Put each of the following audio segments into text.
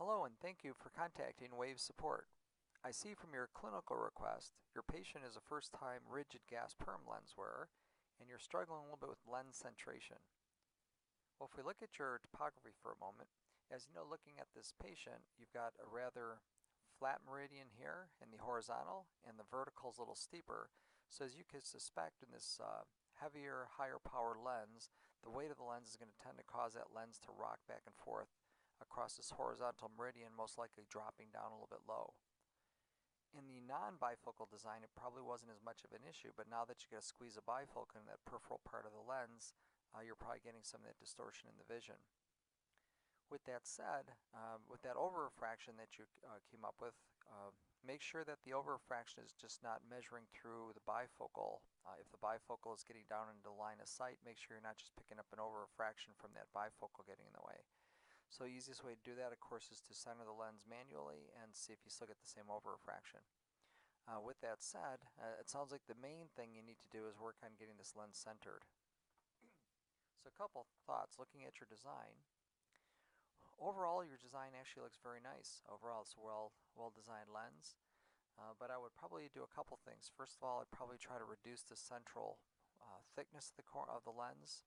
Hello and thank you for contacting Wave Support. I see from your clinical request your patient is a first-time rigid gas perm lens wearer and you're struggling a little bit with lens centration. Well, if we look at your topography for a moment, as you know, looking at this patient, you've got a rather flat meridian here in the horizontal and the vertical is a little steeper. So as you could suspect in this heavier, higher power lens, the weight of the lens is going to tend to cause that lens to rock back and forth across this horizontal meridian, most likely dropping down a little bit low. In the non-bifocal design, it probably wasn't as much of an issue, but now that you get a squeeze of bifocal in that peripheral part of the lens, you're probably getting some of that distortion in the vision. With that said, with that over-refraction that you came up with, make sure that the over-refraction is just not measuring through the bifocal. If the bifocal is getting down into the line of sight, make sure you're not just picking up an over-refraction from that bifocal getting in the way. So the easiest way to do that, of course, is to center the lens manually and see if you still get the same over-refraction. With that said, it sounds like the main thing you need to do is work on getting this lens centered. So a couple thoughts looking at your design. Overall, your design actually looks very nice. Overall, it's a well-designed lens. But I would probably do a couple things. First of all, I'd probably try to reduce the central thickness of the lens.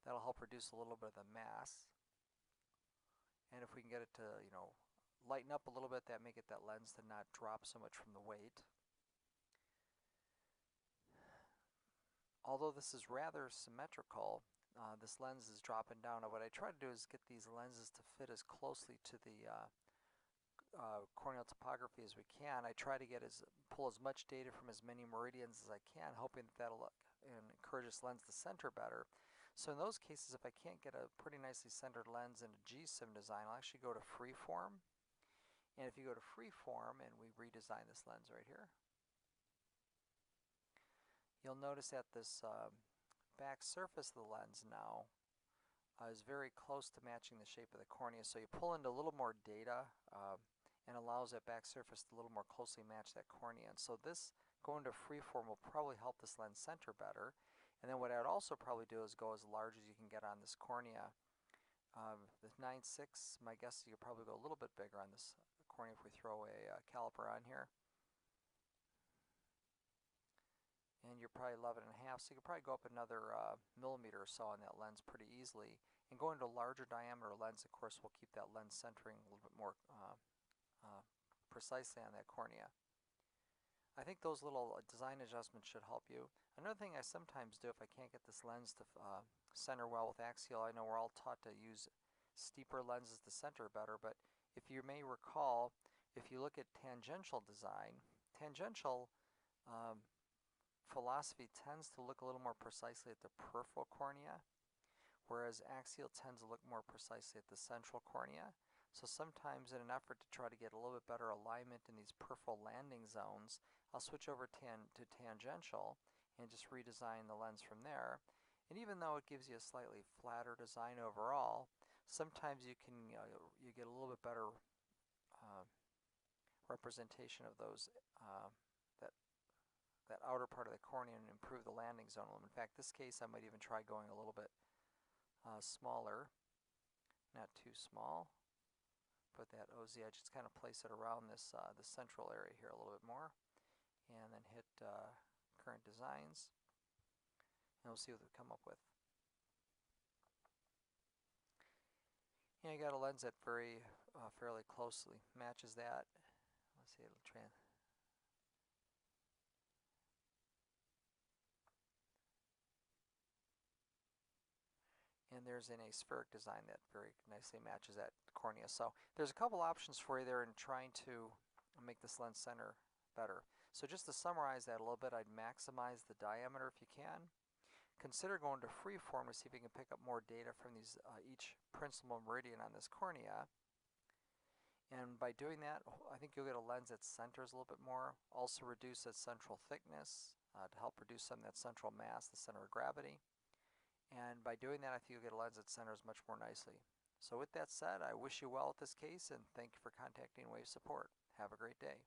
That'll help reduce a little bit of the mass. And if we can get it to, lighten up a little bit, that may get that lens to not drop so much from the weight. Although this is rather symmetrical, this lens is dropping down. And what I try to do is get these lenses to fit as closely to the corneal topography as we can. I try to pull as much data from as many meridians as I can, hoping that that'll encourage this lens to center better. So in those cases, if I can't get a pretty nicely centered lens in a G-SIM design, I'll actually go to freeform. And if you go to freeform and we redesign this lens right here, you'll notice that this back surface of the lens now is very close to matching the shape of the cornea. So you pull into a little more data and allows that back surface to a little more closely match that cornea. And so this going to freeform will probably help this lens center better. And then what I would also probably do is go as large as you can get on this cornea. The 9.6, my guess is you could probably go a little bit bigger on this cornea if we throw a caliper on here. And you're probably 11.5, so you could probably go up another millimeter or so on that lens pretty easily. And going to a larger diameter lens, of course, will keep that lens centering a little bit more precisely on that cornea. I think those little design adjustments should help you. Another thing I sometimes do if I can't get this lens to center well with axial, I know we're all taught to use steeper lenses to center better, but if you may recall, if you look at tangential design, tangential philosophy tends to look a little more precisely at the peripheral cornea, whereas axial tends to look more precisely at the central cornea. So sometimes in an effort to try to get a little bit better alignment in these peripheral landing zones, I'll switch over to tangential and just redesign the lens from there. And even though it gives you a slightly flatter design overall, sometimes you can you get a little bit better representation of those that outer part of the cornea and improve the landing zone. In fact, this case I might even try going a little bit smaller, not too small. Put that OZ, I just kind of place it around this the central area here a little bit more, and then hit current designs, and we'll see what we come up with. And you got a lens that very fairly closely matches that. Let's see, it'll try. And there's an aspheric design that very nicely matches that cornea. So there's a couple options for you there in trying to make this lens center better. So just to summarize that a little bit, I'd maximize the diameter if you can. Consider going to freeform to see if you can pick up more data from these each principal meridian on this cornea. And by doing that, I think you'll get a lens that centers a little bit more. Also reduce its central thickness to help reduce some of that central mass, the center of gravity. And by doing that, I think you'll get a lens that centers much more nicely. So with that said, I wish you well with this case and thank you for contacting Wave Support. Have a great day.